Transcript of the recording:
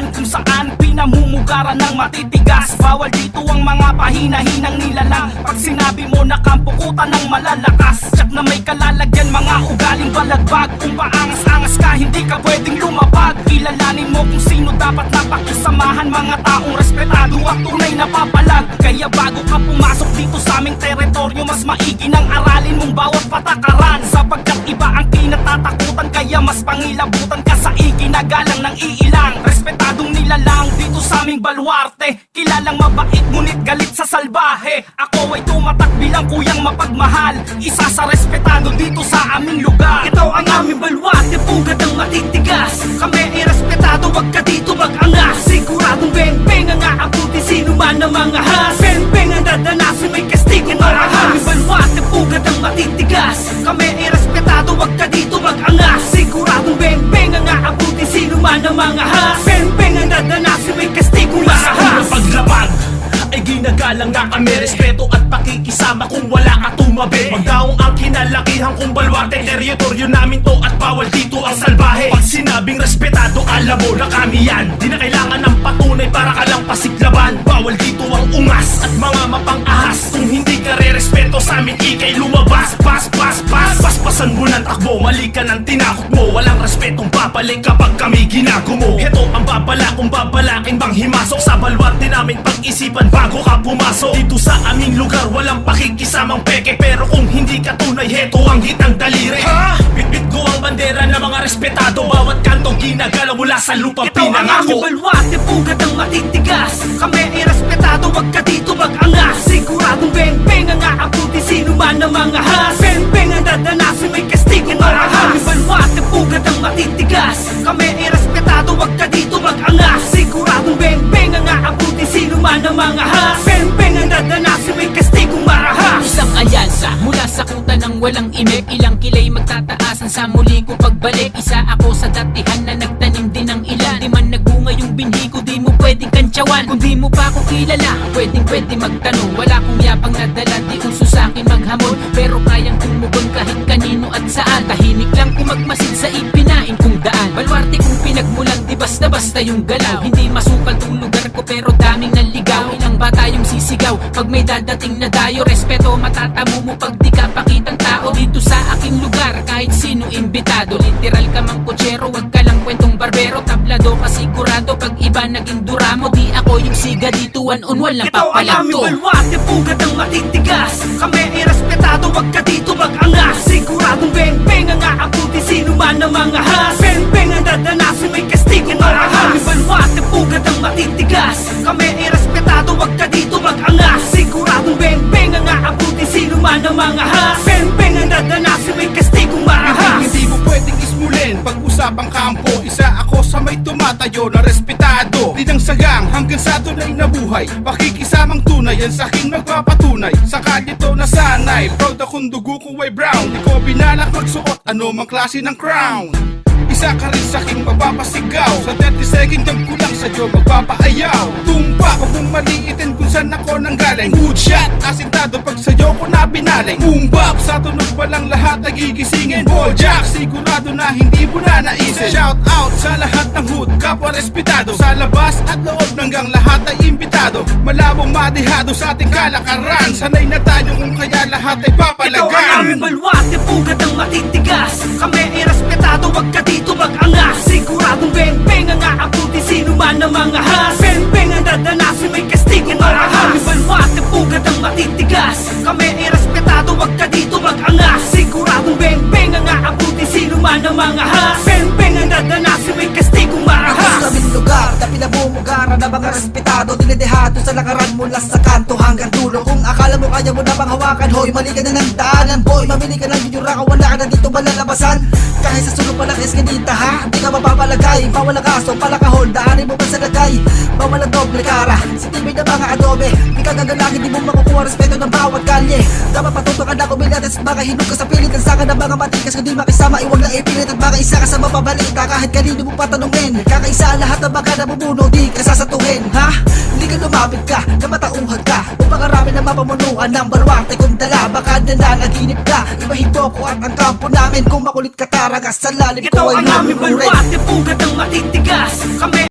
nilalang kung saan pinamumugaran ng matitigas. Bawal dito ang mga pahina-hinang nilalang. Pag sinabi mo na kampukutan ng malalakas, tsak na may kalalagyan mga ugaling balagbag. Kung paangas-angas ka hindi ka pwedeng lumabag. Kilalanin mo kung sino dapat napakisamahan, mga taong respetado at tunay na papalag. Kaya bago ka pumasok dito sa aming teritoryo, mas maigi nang aralin mong bawat patakaran, sapagkat iba ang kinatatakutan. Kaya mas pangilabutan ka sa iginagalang ng iilang respetadong nilalang dito sa aming baluarte. Kilalang mabait ngunit galit sa salbahe. Ako ay tumatak bilang kuyang mapagmahal, isa sa respetado dito sa aming lugar. Ito ang aming baluarte, pugad ang matitigas. Kami ay respetado, wag ka dito mag-angas. Siguradong beng-beng ang aabuti sino man ang mga has. Beng-beng ang dadanasin, may kastigo marahas. Aming baluarte, pugad ang matitigas. Kami ay respetado, wag ka dito mag-angas. Siguradong beng-beng ang aabuti sino man ang mga has. Beng-beng ang dadanasin, may kastigo marahas. Sa paglabag ay ginagalang na kami, respeto at pakikisama kung wala ka tumabi. Magdaong ang kinalakihan kong baluarte, teritoryo namin to at bawal dito ang salbahe. Pag sinabing respetado, alam mo na kami yan. Di na kailangan ng patunay para ka lang pasiglaban. Bawal dito ang ungas at mga mapang-ahas. Kung hindi ka re-respeto sa amin, ikay lumabas. Paspasan mo ng takbo, mali ka ng tinakot mo. Walang respetong babalik kapag kami ginagumo. Heto ang babala kung babalakin bang himasok sa baluarte namin, pag-isipan bago ka pumasok. Dito sa aming lugar walang pakikisamang peke, pero kung hindi ka tunay, heto ang hitang daliri. Bitbit ko ang bandera ng mga respetado, bawat kanto ginagalaw mula sa lupang pinangako. Ito ang aming baluarte, pugad ang matitigas. Kami ay respetado, wag ka dito mag-angas. Siguradong beng-beng ang aabuti sino man ang mga has. Beng-beng ang dadanasin, may kastigo marahas. Aming baluarte, pugad ang matitigas. Kami ay respetado, wag ka dito mag-angas. Siguradong beng-beng ang aabuti sino man ang mga has. Beng-beng ang dadanasin, may kastigo marahas. Isang alyansa mula sa kuta ng walang imik, ilang kilay magtataasan sa muli ko pagbalik. Isa ako sa datihan na nagtanim din ng ilan. Di man nagbunga yung binhi ko, di mo pwedeng kantsawan. Kung di mo pa ako kilala, pwede magtanong. Wala kong yapang nadala, di uso sa'kin maghamon, pero kayang tumugon kahit kanino at saan. Tahimik lang kung magmasid sa ipinain kong daan. Baluarte kung pinagmulan, di basta-basta yung galaw. Hindi masukal tong lugar ko pero daming naligaw. Ilang bata yung sisigaw pag may dadating na dayo. Respeto matatamo mo pag di ka pakitang tao dito sa aking lugar, kahit sino imbitado. Literal ka mang kutsero, wag ka lang kwentong barbero. Tablado ka sigurado pag iba naging duramo. Di ako yung siga dito, one-on-one lang papalag to. Ito ang aming baluarte, pugad ang matitigas. Kami ay respetado, wag ka dito mag-angas. Siguradong beng-beng ang aabuti sino man ang mga has. Beng-beng ang dadanasin, may kastigo marahas. Aming baluarte, pugad ang matitigas. Kami ay respetado, wag ka dito mag-angas. Siguradong beng-beng ang aabuti sino man ang mga has. Beng-beng ang dadanasin, may kastigo marahas. Hindi mo pwedeng ismulin pag-usapang kampo. Isa ako sa may tumatayo na respetado. Di nang sagang hanggang sa tunay na buhay, pakikisamang tunay yan sa aking nagpapatunay. Sa kalye to nasanay, proud akong dugo kong way brown. Di ko binalak magsuot ano mang klase ng crown. Isa ka rin sa aking magpapasigaw. Sa 30 second jump ko lang sa Diyo magpapaayaw. Tumpa, huwag mong maliitin kung saan ako nanggaling. Good shot, asintado pag sa'yo ko na binaling. Boom bap, sa tunog pa lang lahat nagigisingin. Ball jack, sigurado na hindi mo na naisip. Shout out sa lahat ng hood, kapwa respetado. Sa labas at loob hanggang lahat ay imbitado. Malabong madihado sa ating kalakaran. Sanay na tayo kung kaya lahat ay papalagan. Ito ang aming baluarte, pugad ang matitigas. Kami ay respetado, wag ka dito mag-angas. Siguradong beng-beng ang aabuti sino man ang mga has. Beng-beng ang dadanasin, may kastigo marahas. Aming baluarte, pugad ang matitigas. Kami ay respetado, wag ka dito mag-angas. Siguradong beng-beng ang aabuti sino man ang mga has. Beng-beng ang dadanasin, may kastigo marahas. Sa aming lugar na pinamumugaran na mga respetado, dinidehado sa lakaran mula sa kanto hanggang dulo. Kung akala mo kaya mo na bang hawakan, hoy, mali ka na ng daanan, boy. Mamili ka ng yun ka, wala ka na dito malalabasan. Kahit sa sulong palakis ganita ha, di ka mapapalagay. Bawal ang kaso, palakahon, daanin mo pa sa lagay. Bawal ang doble kara, sa tibay na mga adobe. Di ka gagalangin, di mo makukuha respeto ng bawat kalye. Dapat patutukan na kumilatas at mga hinug ka sa pilit. Ang saka ng mga matikas, kundi makisama, iwag na ipilit. At mga isa ka sa mapabalita, kahit kanino mo patanungin. Kakaisa ang lahat ng mga nabubuno, di ka sasatuhin ha. Hindi ka lumapit ka, na matauhan ka. Upang karami na mapamunuan ng baluarte kung dala. Baka nananaginip ka, ibahin mo ko at ang kampo namin. Kung makulit ka taragas sa lalim Ito ko ay ang aming baluarte, pugad ang matitigas. Kami